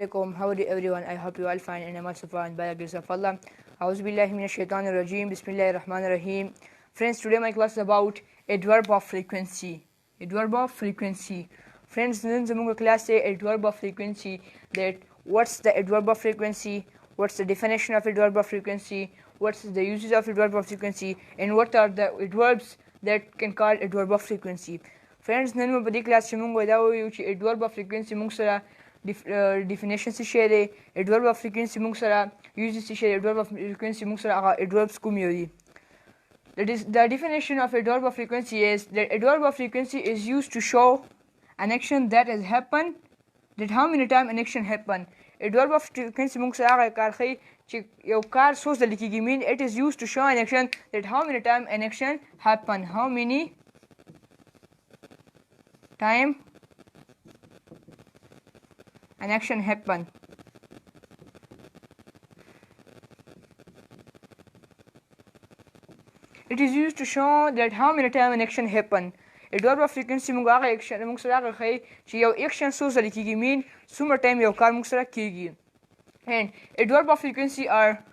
Alaikum. How are you everyone? I hope you all fine and I'm also fine by the grace of Allah. A'udhu billahi minash shaitanir rajeem. Bismillahir rahmanir rahim. Friends, today my class is about adverb of frequency. Adverb of frequency. Friends, then the class say adverb of frequency. That what's the adverb of frequency? What's the definition of adverb of frequency? What's the uses of adverb of frequency? And what are the adverbs that can call adverb of frequency? Friends, then we badi class mungo dawo yuchi adverb of frequency mungsara definition se share adverb of frequency mungsara uses se share adverb of frequency mungsara adverbs kumyodi. That is, the definition of adverb of frequency is that adverb of frequency is used to show an action that has happened, that how many time an action happened. Adverb of frequency mungsara kar khai چې یو کار څو ځله کیږي mean it is used to show an action that how many time an action happen, how many time an action happen. It is used to show that how many time an action happen. Adverb of frequency موږ هغه action موږ سره هغه ښیي چې یو action څو ځله کیږي mean څومره time یو کار موږ سره کیږي. And adverb of frequency are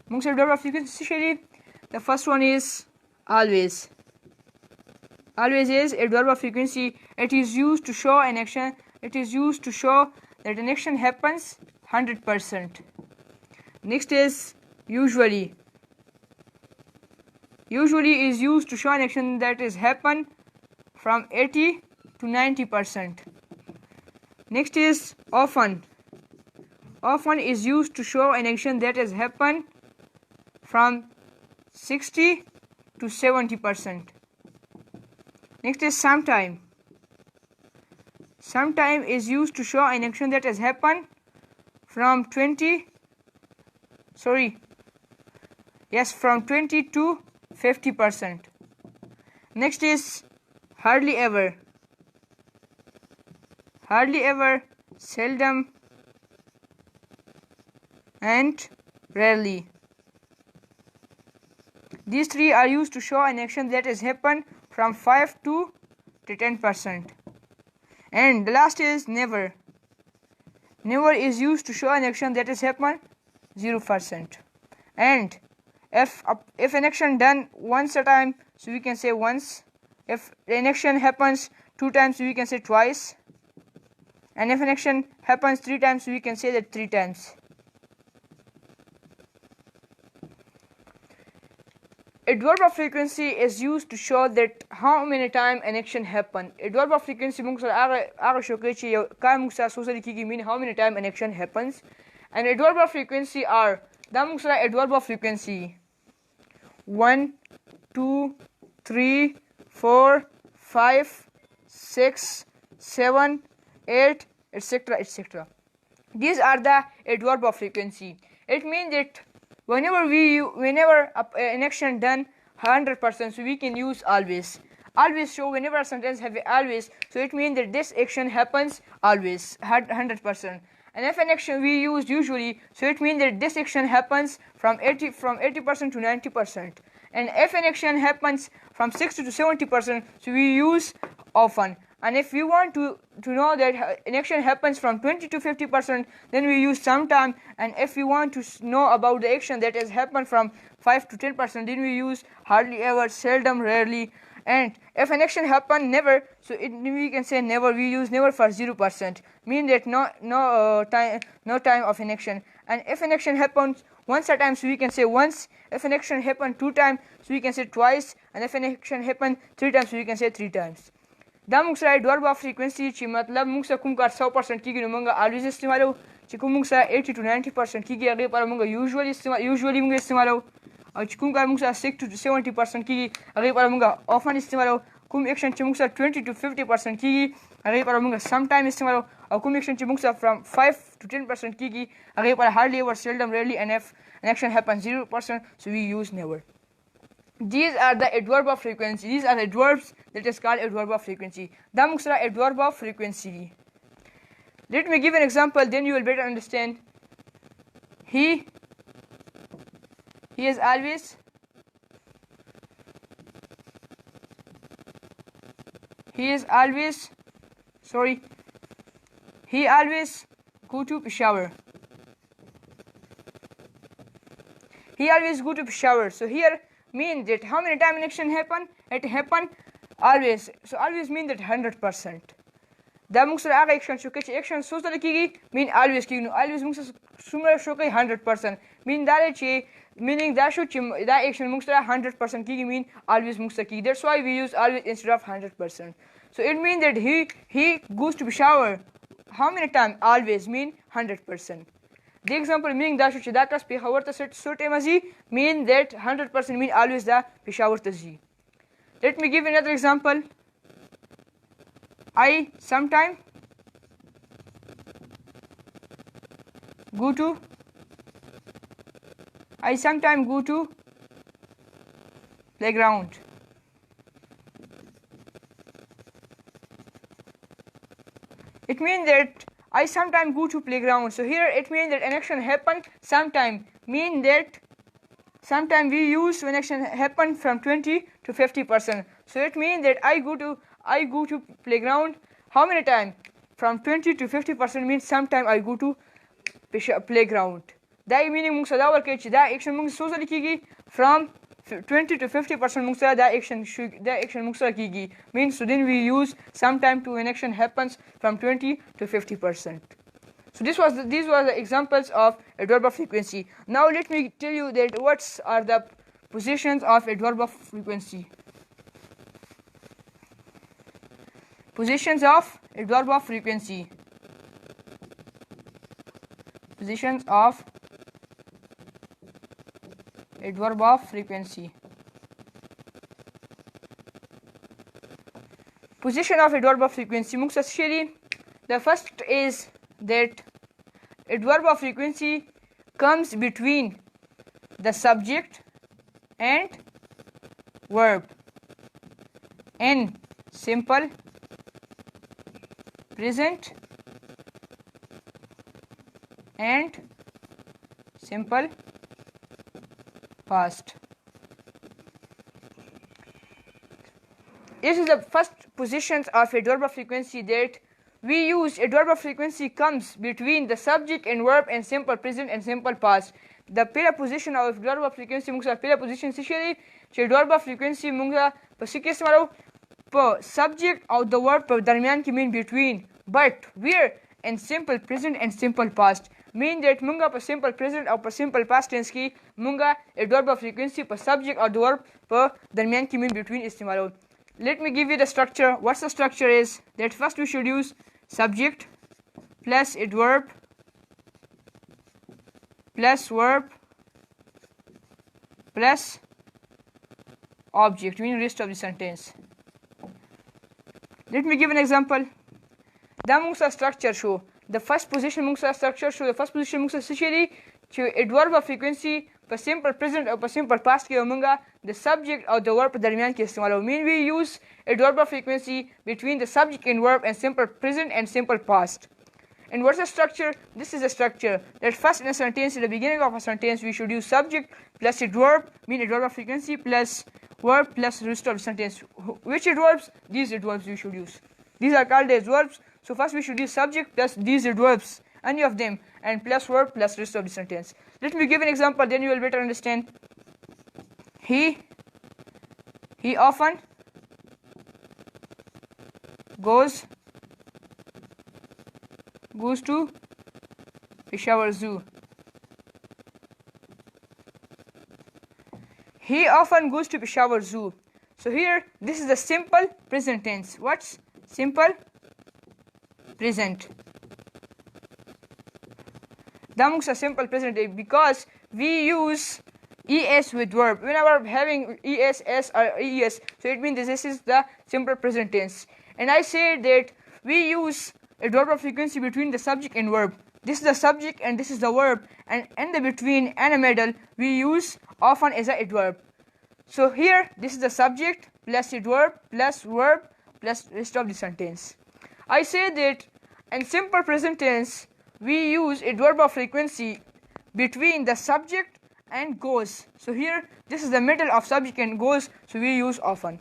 amongst adverb of frequency, the first one is always. Always is adverb of frequency. It is used to show an action. It is used to show that an action happens 100%. Next is usually. Usually is used to show an action that is happen from 80 to 90%. Next is often. Often is used to show an action that has happened from 60 to 70%. Next is sometime. Sometime is used to show an action that has happened from 20 to 50%. Next is hardly ever. Hardly ever, seldom, and rarely. These three are used to show an action that has happened from 5 to 10%. And the last is never. Never is used to show an action that has happened 0%. And if an action done once a time, so we can say once. If an action happens 2 times, we can say twice. And if an action happens 3 times, we can say that 3 times. Adverb of frequency is used to show that how many time an action happen. Adverb of frequency موږ سره هغه شو کوي چې یو کار موږ سره څو ځله کیږي mean how many time an action happens. And adverb of frequency are دا موږ سره adverb of frequency 1 2 3 4 5 6 7 8 etc. These are the adverb of frequency. It means that whenever an action done 100%, so we can use always. Always show whenever a sentence have always, so it means that this action happens always 100%. And if an action we use usually, so it means that this action happens from 80% to 90%. And if an action happens from 60 to 70%, so we use often. And if we want to know that an action happens from 20 to 50%, then we use sometime. And if we want to know about the action that has happened from 5 to 10%, then we use hardly ever, seldom, rarely. And if an action happen never, so we can say never. We use never for 0%, mean that no time of an action. And if an action happens once a time, so we can say once. If an action happen 2 times, so we can say twice. And if an action happen 3 times, so we can say 3 times. دا موږ سره adverb of frequency چې مطلب موږ سره کوم کار 100% کیږي نو موږ always استعمالو. چې کوم موږ سره 80 to 90% کیږي هغه پر موږ usually موږ استعمالو. او چې کوم کار موږ سره 60 to 70% کیږي هغه پر موږ often استعمالو. کوم action چې موږ سره 20 to 50% کیږي هغه پر موږ sometime استعمالو. او کوم action چې موږ سره from 5 to 10% کیږي هغه پر hardly ever, seldom, rarely. And if an action happens 0%, so we use never. These are the adverb of frequency. These are the adverbs that is called adverb of frequency. Da موږ سره adverb of frequency. Let me give an example, then you will better understand. He is always he is always, sorry, he always go to Peshawar. He always go to Peshawar. So here mean that how many time an action happen? It happen always. So always mean that 100%. دا موږ سره هغه اکشن شو چې اکشن څو ځله کیږي مین الویز کیږي نو الویز موږ سره څومره شو کوي 100% مین دا چې meaning دا شو چې دا اکشن موږ سره 100% کیږي مین الویز موږ سره کیږي. That's why we use always instead of 100%. So it means that he goes to Peshawar how many times? Always mean 100%. The example meaning دا شو چې دا کس پېښور ته څو ټایمه ځي mean that 100% mean always دا پېښور ته ځي. Let me give another example. I sometimes go to playground. It means that I sometimes go to playground. So here it means that an action happened sometime. Mean that sometime we use when action happen from 20 to 50%. So it means that I go to playground how many times? From 20 to 50% means sometime I go to playground. That meaning موږ سره دا ورکوي چې دا اکشن موږ څو ځله کیږي from 20 to 50% موږ سره دا اکشن موږ سره کیږي means so then we use sometime to an action happens from 20 to 50%. So these were the examples of adverb of frequency. Now let me tell you that what are the positions of adverb of frequency. Positions of adverb of frequency. Positions of adverb of frequency. Position of adverb of frequency. The first is that adverb of frequency comes between the subject and verb in simple present and simple past. This is the first positions of adverb of frequency that we use. Adverb of frequency comes between the subject and verb in simple present and simple past. The पहिला position of adverb of frequency موږ سره पहिला position څه شي دی چې adverb of frequency موږ په څه کې استعمالو په subject او the verb په درمیان کې mean between, but where in simple present and simple past. Mean that موږ په simple present او په simple past tense کې موږ adverb of frequency په subject او the verb په درمیان کې mean between استعمالو. Let me give you the structure. What's the structure is that first we should use subject plus adverb plus verb plus object, meaning rest of the sentence. Let me give an example. دا موږ سره structure شو. The first position موږ سره structure شو. The first position موږ سره څه شي دی چې adverb of frequency په simple present او په simple past کې موږ the subject او the verb په درمیان کې استعمالو. Mean we use adverb of frequency between the subject and verb in simple present and simple past. And what's the structure? This is the structure that first in a sentence, in the beginning of a sentence, we should use subject plus adverb, mean adverb of frequency plus verb plus rest of the sentence. Which adverbs? These adverbs we should use. These are called as verbs. So first we should use subject plus these adverbs, any of them, and plus verb plus rest of the sentence. Let me give an example, then you will better understand. He often goes to Peshawar Zoo. He often goes to Peshawar Zoo. So here, this is the simple present tense. What's simple present? The amongst a simple present because we use es with verb whenever having es, s or es. So it means this is the simple present tense. And I say that we use adverb of frequency between the subject and verb. This is the subject and this is the verb, and in the between and the middle we use often as a adverb. So here this is the subject plus adverb plus verb plus rest of the sentence. I say that in simple present tense we use adverb of frequency between the subject and goes. So here this is the middle of subject and goes, so we use often.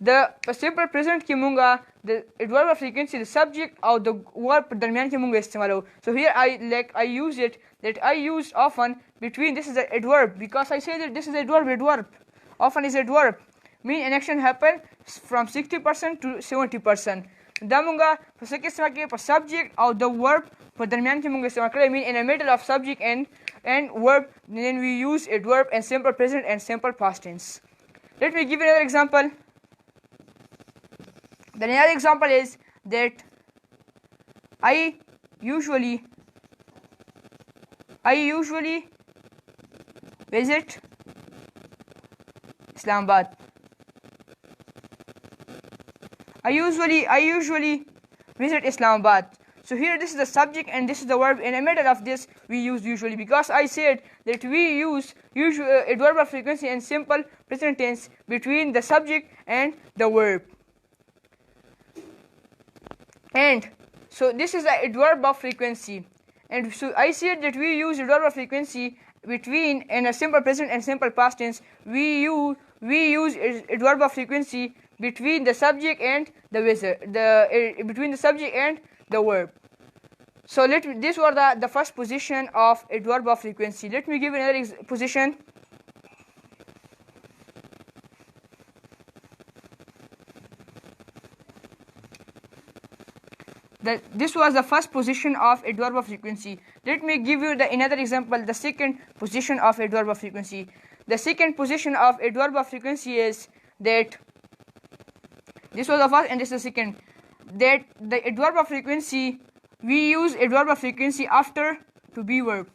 the simple present ki munga the adverb of frequency the subject or the verb darmiyan ki munga istemalo. So here I use it that I use often between. This is the adverb because I say that this is adverb often is adverb mean an action happen from 60% to 70%. Damunga for subject or the verb for darmiyan ki munga istemalo. I mean in the middle of subject and verb, then we use adverb and simple present and simple past tense. Let me give you another example. The another example is that I usually visit Islamabad. I usually visit Islamabad. So here this is the subject and this is the verb. In the middle of this we use usually because I said that we use adverb of frequency and simple present tense between the subject and the verb. And so this is the adverb of frequency, and so I said that we use adverb of frequency between in a simple present and simple past tense. We use adverb of frequency between the subject and between the subject and the verb. So this was the first position of adverb of frequency. Let me give another position. This was the first position of adverb of frequency. Let me give you another example, the second position of adverb of frequency. The second position of adverb of frequency is that this was the first and this is the second. That the adverb of frequency, we use adverb of frequency after to be verb.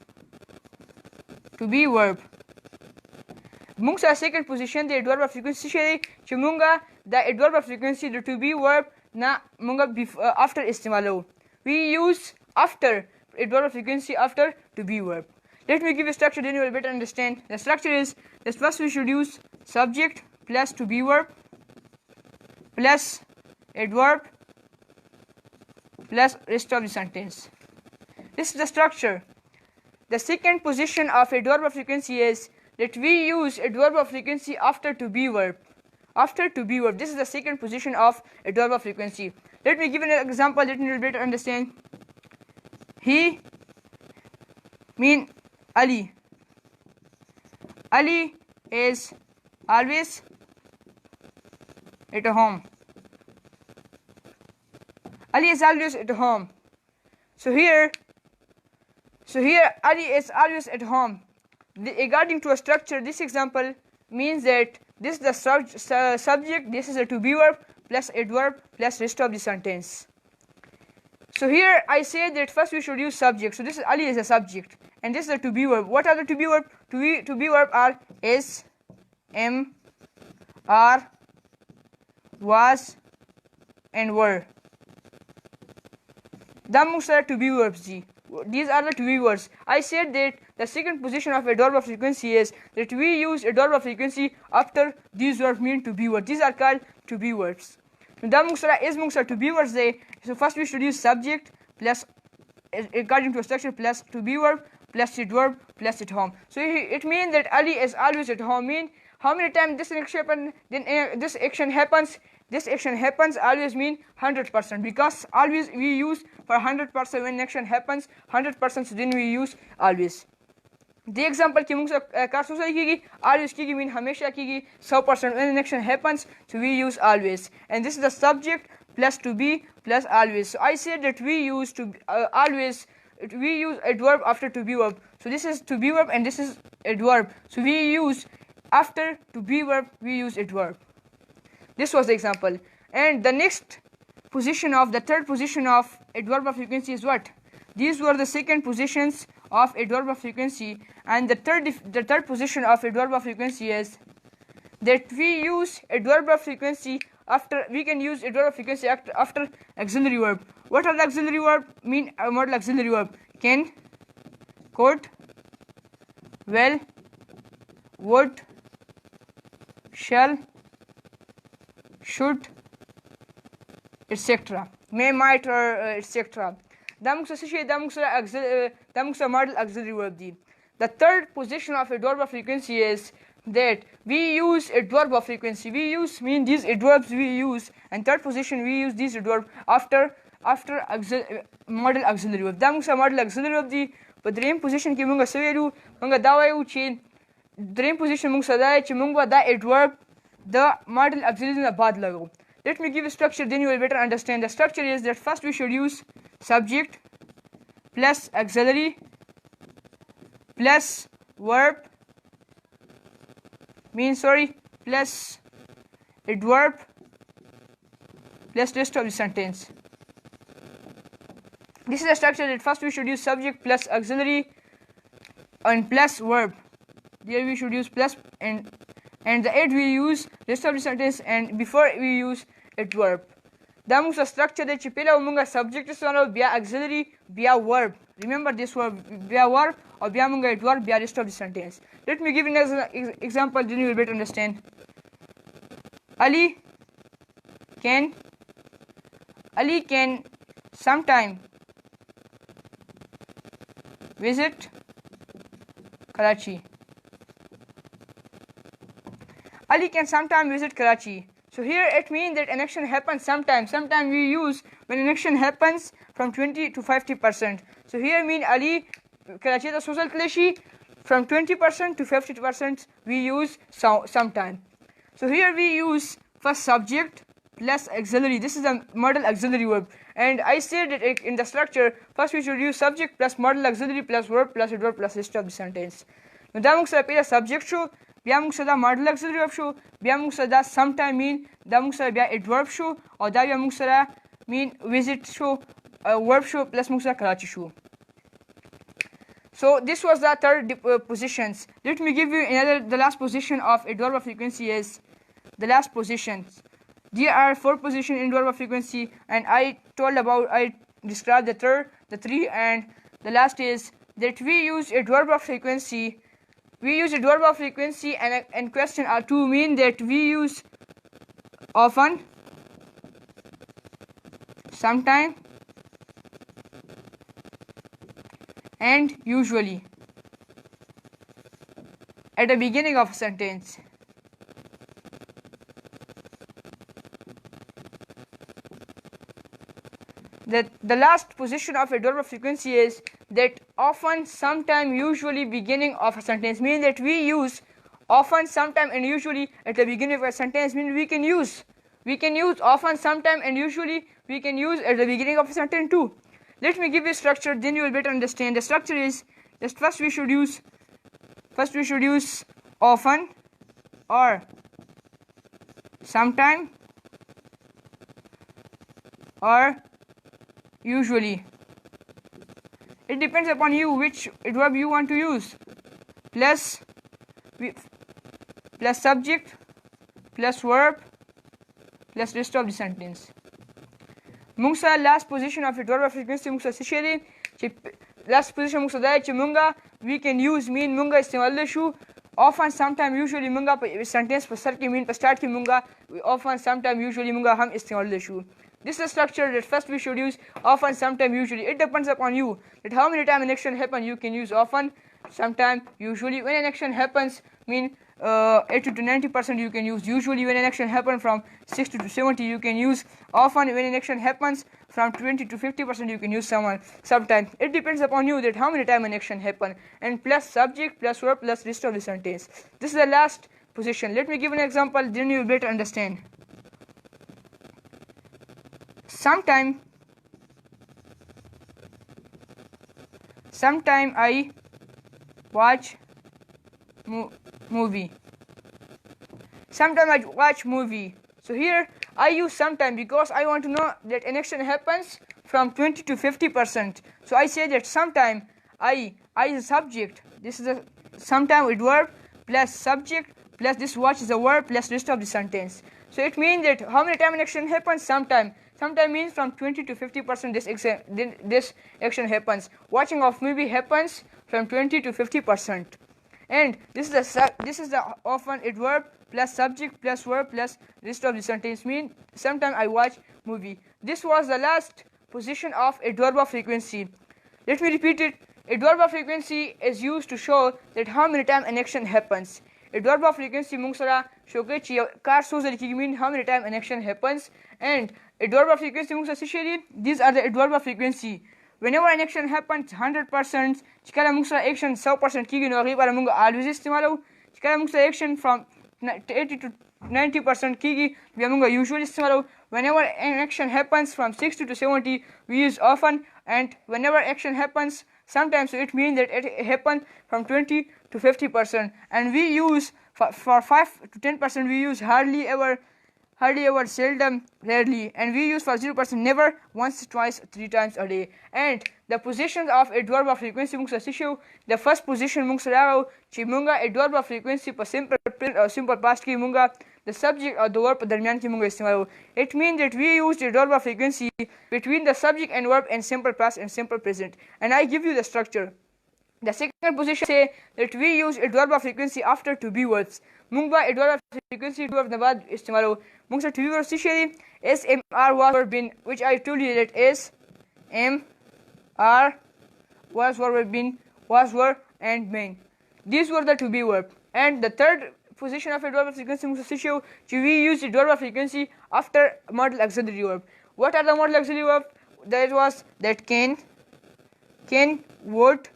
Mungsa second position the adverb of frequency chimunga the adverb of frequency the to be verb na munga after istimalo. We use after adverb of frequency after to be verb. Let me give a structure, then you will better understand. The structure is that first we should use subject plus to be verb plus adverb plus rest of the sentence. This is the structure. The second position of adverb of frequency is that we use adverb of frequency after to be verb. This is the second position of adverb of frequency. Let me give an example, let me better understand. He mean Ali. Ali is always at home. Ali is always at home. So here Ali is always at home. According to a structure, this example means that this is the subject, this is a to be verb plus adverb plus rest of the sentence. So here I say that first we should use subject. So this is Ali is a subject and this is the to be verb. What are the to be verb? To be verb are is, am, are, was and were. To be verbs. These are the to be verbs. I said that the second position of adverb of frequency is that we use adverb of frequency after these verbs mean to be verbs. These are called to be verbs. To be verbs. So first we should use subject plus according to a structure plus to be verb plus adverb plus at home. So it means that Ali is always at home. Mean how many times this action happens? Then this action happens. This action happens always mean 100% because always we use for 100% when action happens 100%, so then we use always. The example कि मुझसे car की always की mean हमेशा की 100% when action happens, so we use always. And this is the subject plus to be plus always. So I said that we use to always. We use adverb after to be verb. So this is to be verb and this is adverb. So we use after to be verb. We use adverb. This was the example. And the next position of the third position of adverb of frequency is what? These were the second positions of adverb of frequency, and the third position of adverb of frequency is that we use adverb of frequency after. We can use adverb of frequency after auxiliary verb. What are the auxiliary verb? Mean modal auxiliary verb. Can, could, will, would, shall, should, etc. May, might, or etc. Modal auxiliary verb. The third position of adverb of frequency is that we use adverb of frequency. We use mean these adverbs we use, and third position we use these adverb after model auxiliary verb. Da moږ model auxiliary verb دی. په دریم پوزیشن کې موږ څه ویلو؟ موږ دا وایو چې دریم پوزیشن موږ څه دی چې موږ به دا adverb the model auxiliary نه بعد لګو. Let me give you structure, then you will better understand. The structure is that first we should use subject plus auxiliary plus verb plus adverb plus rest of the sentence. This is the structure that first we should use subject plus auxiliary and plus verb. There we should use plus and the aid we use rest of the sentence, and before we use adverb. دا موږ structure دی چې पहिला موږ subject سره بیا auxiliary بیا verb. Remember this verb بیا verb or بیا موږ adverb بیا rest of the sentence. Let me give you an example, then you will better understand. Ali can sometime visit Karachi. Ali can sometime visit Karachi. So here it means that an action happens sometime. Sometime we use when an action happens from 20 to 50%. So here mean Ali Karachi the social klishi from 20% to 50% we use sometime. So here we use first subject plus auxiliary. This is a model auxiliary verb, and I said that in the structure first we should use subject plus model auxiliary plus verb plus adverb plus rest of the sentence. Now da موږ سره पहिला subject شو, بیا موږ سره model auxiliary verb شو, بیا موږ سره دا sometime mean, دا موږ سره بیا adverb شو, او دا بیا موږ سره mean visit شو, verb شو plus موږ سره کراچی شو. So this was the third positions. Let me give you the last position of adverb of frequency is the last positions. There are 4 positions in adverb of frequency, and I described the three, and the last is that we use adverb of frequency. We use adverb of frequency and question are to mean that we use often, sometime, and usually at the beginning of a sentence. The last position of adverb of frequency is that often, sometime, usually beginning of a sentence. Mean that we use often, sometime, and usually at the beginning of a sentence. Mean we can use often, sometime, and usually we can use at the beginning of a sentence too. Let me give you structure, then you will better understand. The structure is that first we should use often or sometime or usually. It depends upon you which adverb you want to use. Plus subject plus verb plus rest of the sentence. موږ سره last position of adverb of frequency موږ سره څه شی دی چې last position موږ سره دا چې موږ we can use mean موږ استعمال شو often, sometime, usually موږ په sentence په سر کې mean په start کې موږ often, sometime, usually موږ هم استعمال شو. This is a structure that first we should use often, sometime, usually. It depends upon you that how many times an action happens. You can use often, sometime, usually. When an action happens, mean 80 to 90% you can use usually. When an action happens from 60 to 70 you can use often. When an action happens from 20 to 50% you can use sometime. It depends upon you that how many times an action happens. And plus subject plus verb plus rest of the sentence. This is the last position. Let me give an example, then you will better understand. Sometime I watch movie. Sometime I watch movie. So here I use sometime because I want to know that an action happens from 20 to 50%. So I say that sometime I is a subject. This is a sometime adverb plus subject plus this watch is a verb plus rest of the sentence. So it means that how many times an action happens? Sometime. Sometime means from 20 to 50% this action happens. Watching of movie happens from 20 to 50%. And this is the often adverb plus subject plus verb plus rest of the sentence. Mean sometime I watch movie. This was the last position of adverb of frequency. Let me repeat it. Adverb of frequency is used to show that how many times an action happens. adverb of frequency موږ سره شو کوي چې یو کار څو ځلې کېږي mean how many time an action happens and adverb of frequency موږ سره څه شی دي these are the adverb of frequency whenever an action happens 100% چې کله موږ سره action 100% کېږي نو هغې لپاره موږ always استعمالو چې کله موږ سره action from 80 to 90% کېږي بیا موږ usually استعمالو whenever an action happens from 60 to 70 we use often and whenever action happens sometimes so it means that it happens from 20 to 50% and we use for 5 to 10% we use hardly ever, seldom, rarely, and we use for 0% never, once, twice, 3 times a day. And the positions of adverb of frequency موږ څه شو the first position موږ سره راغو چې موږ adverb of frequency په simple present او simple past کې موږ the subject or the verb په درمیان کې موږ استعمالو. It means that we use the adverb of frequency between the subject and verb in simple past and simple present. And I give you the structure. The second position say that we use adverb of frequency after to be words. موږ به adverb of frequency verb نه بعد استعمالو. موږ سره to be words څه دي SMR was verb been which I told you that SMR was verb been was were and been. These were the to be verb. And the third position of adverb of frequency موږ څه شو چې we use adverb of frequency after modal auxiliary verb. What are the modal auxiliary verb? That was that can, would,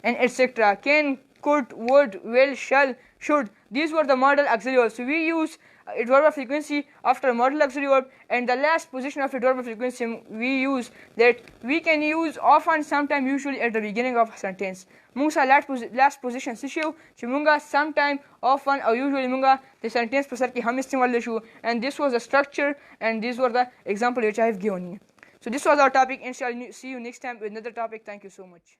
and etc. Can, could, would, will, shall, should. These were the modal auxiliary verbs. So we use adverb of frequency after modal auxiliary verb, and the last position of adverb of frequency we use that we can use often, sometime, usually at the beginning of a sentence. موږ سره last position څه شو چې موږ sometime, often او usually موږ د sentence په سر کې هم استعمال شو, and this was the structure and these were the example which I have given you. So this was our topic. Inshallah see you next time with another topic. Thank you so much.